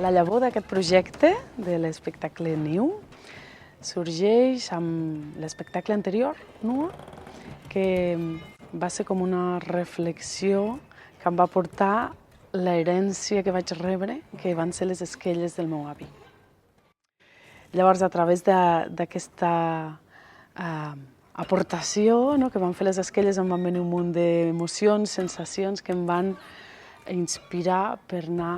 La llavor d'aquest projecte de l'espectacle Niu sorgeix amb l'espectacle anterior, Nua, que va ser com una reflexió que em va portar l'herència que vaig rebre, que van ser les esquelles del meu avi. Llavors, a través d'aquesta aportació que van fer les esquelles, em van venir un munt d'emocions, sensacions que em van inspirar per anar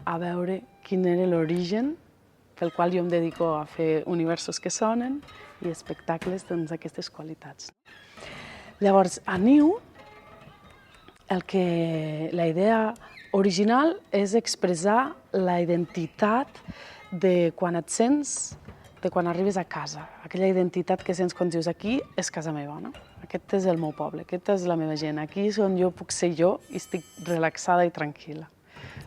a veure quin era l'origen pel qual jo em dedico a fer universos que sonen i espectacles d'aquestes qualitats. Llavors, a Niu, la idea original és expressar la identitat de quan et sents, de quan arribes a casa. Aquella identitat que sents quan dius, aquí és casa meva, no? Aquest és el meu poble, aquesta és la meva gent, aquí és on jo puc ser jo i estic relaxada i tranquil·la.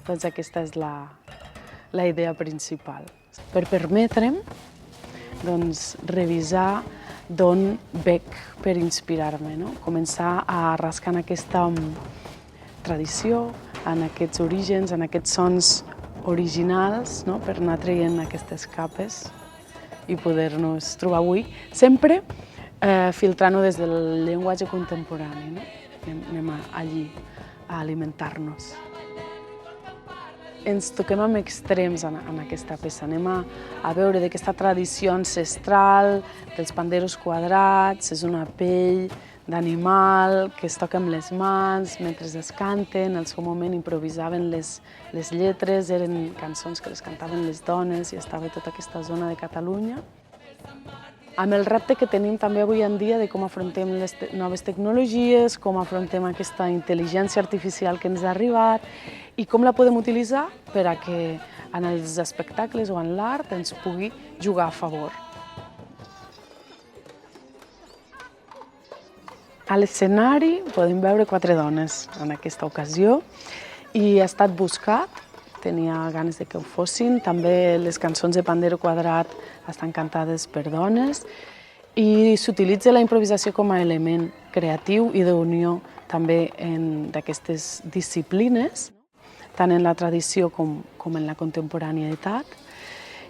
Doncs aquesta és la idea principal. Per permetre'm revisar d'on bec per inspirar-me, començar a rascar en aquesta tradició, en aquests orígens, en aquests sons originals, per anar traient aquestes capes i poder-nos trobar avui, sempre filtrant-ho des del llenguatge contemporani. Anem allí a alimentar-nos. Ens toquem amb extrems en aquesta peça. Anem a veure d'aquesta tradició ancestral, dels panderos quadrats, és una pell d'animal que es toca amb les mans mentre es canten. Al seu moment improvisaven les lletres, eren cançons que les cantaven les dones i estava tota aquesta zona de Catalunya. Amb el repte que tenim també avui en dia de com afrontem les noves tecnologies, com afrontem aquesta intel·ligència artificial que ens ha arribat i com la podem utilitzar per a que en els espectacles o en l'art ens pugui jugar a favor. A l'escenari podem veure 4 dones en aquesta ocasió i ha estat buscat, tenia ganes de que ho fossin. També les cançons de Pandero Quadrat estan cantades per dones i s'utilitza la improvisació com a element creatiu i d'unió també d'aquestes disciplines, tant en la tradició com en la contemporaneïtat.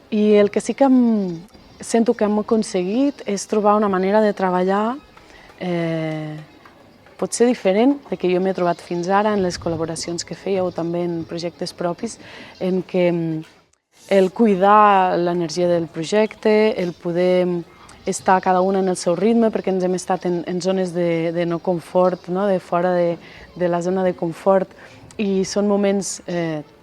I el que sí que sento que hem aconseguit és trobar una manera de treballar potser diferent de que jo m'he trobat fins ara en les col·laboracions que feia o també en projectes propis, en què el cuidar l'energia del projecte, el poder estar cada una en el seu ritme, perquè ens hem estat en zones de no confort, de fora de la zona de confort, i són moments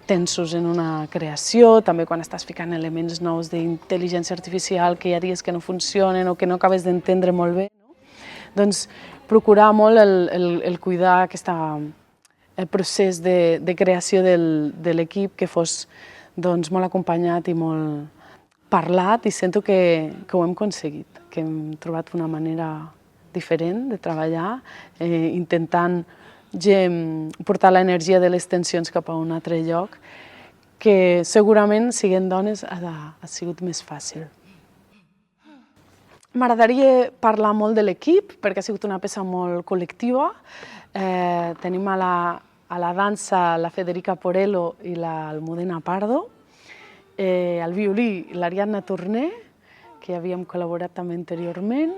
tensos en una creació, també quan estàs ficant elements nous d'intel·ligència artificial, que hi ha dies que no funcionen o que no acabes d'entendre molt bé. Doncs procurar molt el cuidar el procés de creació de l'equip que fos molt acompanyat i molt parlat, i sento que ho hem aconseguit, que hem trobat una manera diferent de treballar, intentant portar l'energia de les tensions cap a un altre lloc, que segurament, sent dones, ha sigut més fàcil. M'agradaria parlar molt de l'equip, perquè ha sigut una peça molt col·lectiva. Tenim a la dansa la Federica Porello i l'Almudena Pardo, al violí l'Ariadna Torné, que havíem col·laborat també anteriorment,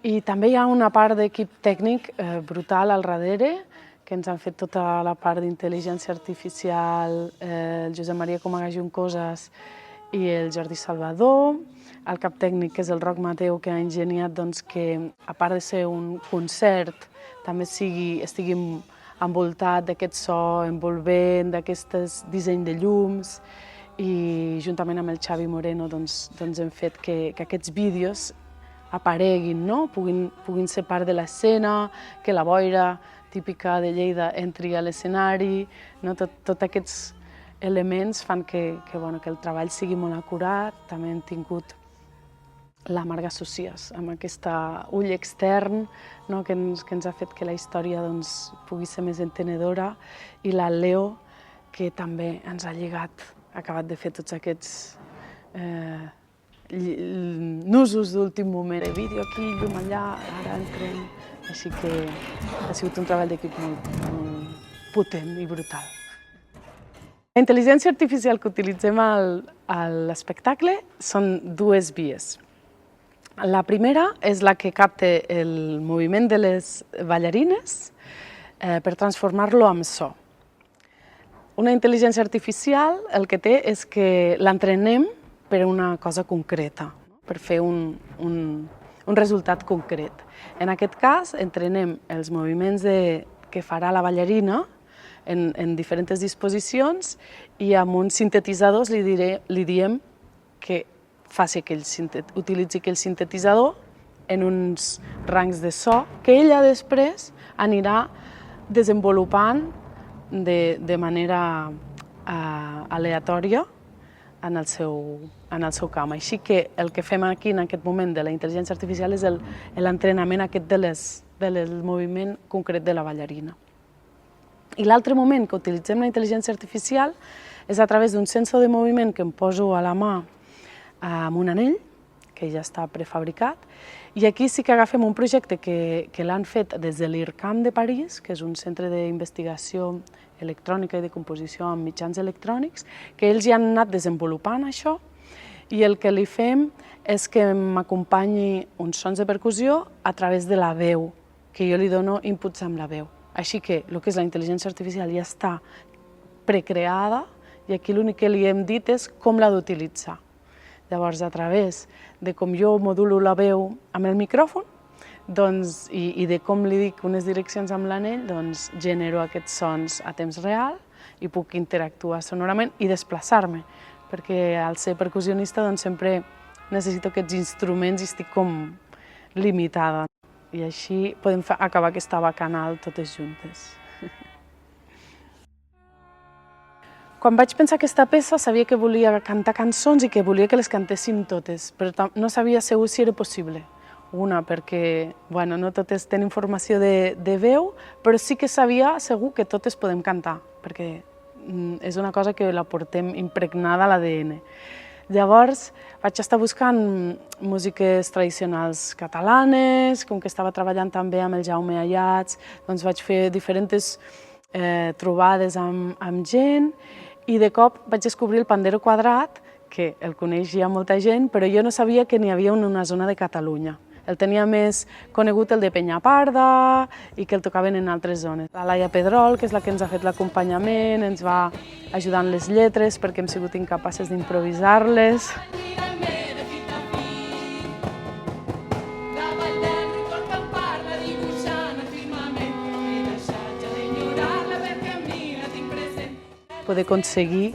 i també hi ha una part d'equip tècnic brutal al darrere, que ens han fet tota la part d'intel·ligència artificial, el Josep Maria Comaga Juncosas i el Jordi Salvador, el cap tècnic, que és el Roc Mateu, que ha ingeniat que, a part de ser un concert, també estigui envoltat d'aquest so envolvent, d'aquest disseny de llums, i juntament amb el Xavi Moreno hem fet que aquests vídeos apareguin, puguin ser part de l'escena, que la boira típica de Lleida entri a l'escenari. Tots aquests elements fan que el treball sigui molt acurat. També hem tingut la Marga Socias, amb aquest ull extern que ens ha fet que la història pugui ser més entenedora, i la Leo, que també ens ha lligat, ha acabat de fer tots aquests nusos d'últim moment. Vídeo aquí, llum allà, ara entrem. Així que ha sigut un treball d'equip molt potent i brutal. La intel·ligència artificial que utilitzem a l'espectacle són dues vies. La primera és la que capta el moviment de les ballarines per transformar-lo en so. Una intel·ligència artificial el que té és que l'entrenem per una cosa concreta, per fer un resultat concret. En aquest cas, entrenem els moviments que farà la ballarina en diferents disposicions i amb uns sintetitzadors li diem que utilitzi aquell sintetitzador en uns rangs de so que ella després anirà desenvolupant de manera aleatòria en el seu camp. Així que el que fem aquí en aquest moment de la intel·ligència artificial és l'entrenament aquest del moviment concret de la ballarina. I l'altre moment que utilitzem la intel·ligència artificial és a través d'un sensor de moviment que em poso a la mà amb un anell, que ja està prefabricat, i aquí sí que agafem un projecte que l'han fet des de l'IRCAM de París, que és un centre d'investigació electrònica i de composició amb mitjans electrònics, que ells ja han anat desenvolupant això, i el que li fem és que m'acompanyi uns sons de percussió a través de la veu, que jo li dono inputs amb la veu. Així que el que és la intel·ligència artificial ja està precreada i aquí l'únic que li hem dit és com l'ha d'utilitzar. Llavors, a través de com jo modulo la veu amb el micròfon i de com li dic unes direccions amb l'anell, genero aquests sons a temps real i puc interactuar sonorament i desplaçar-me, perquè al ser percussionista sempre necessito aquests instruments i estic com limitada. I així podem acabar aquesta bacanal totes juntes. Quan vaig pensar aquesta peça sabia que volia cantar cançons i que volia que les cantéssim totes, però no sabia segur si era possible. Una, perquè no totes tenen formació de veu, però sí que sabia segur que totes podem cantar, perquè és una cosa que la portem impregnada a l'ADN. Llavors vaig estar buscant músiques tradicionals catalanes, com que estava treballant també amb el Jaume Ayats, vaig fer diferents trobades amb gent i de cop vaig descobrir el pandero quadrat, que el coneix ja molta gent, però jo no sabia que n'hi havia una zona de Catalunya. El tenia més conegut el de Peñaparda i que el tocaven en altres zones. La Laia Pedrol, que és la que ens ha fet l'acompanyament, ens va ajudar en les lletres perquè hem sigut incapaces d'improvisar-les. Poder aconseguir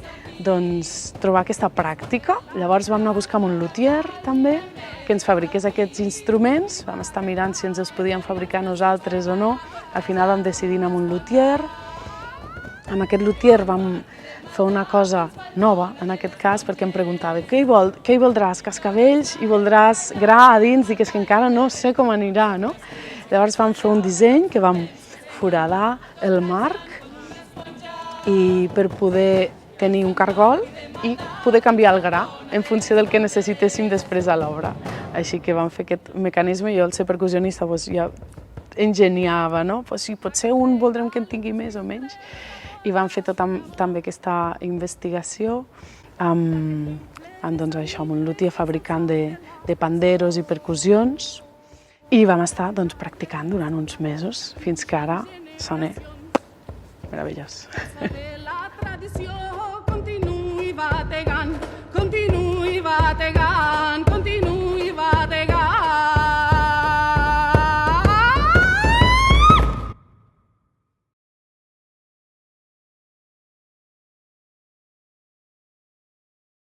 trobar aquesta pràctica. Llavors vam anar a buscar un luthier també, que ens fabriqués aquests instruments. Vam estar mirant si ens els podíem fabricar nosaltres o no. Al final vam decidir anar amb un luthier. Amb aquest luthier vam fer una cosa nova, en aquest cas, perquè em preguntava què hi voldràs, cascavells, i voldràs gra a dins, i que és que encara no sé com anirà, no? Llavors vam fer un disseny que vam foradar el marc i per poder tenir un cargol i poder canviar el gra en funció del que necessitéssim després a l'obra. Així que vam fer aquest mecanisme i jo, al ser percussionista, ja engeniava, no? Si potser un voldrem que en tingui més o menys. I vam fer també aquesta investigació amb un luthier fabricant de panderos i percussions i vam estar practicant durant uns mesos fins que ara sona meravellós.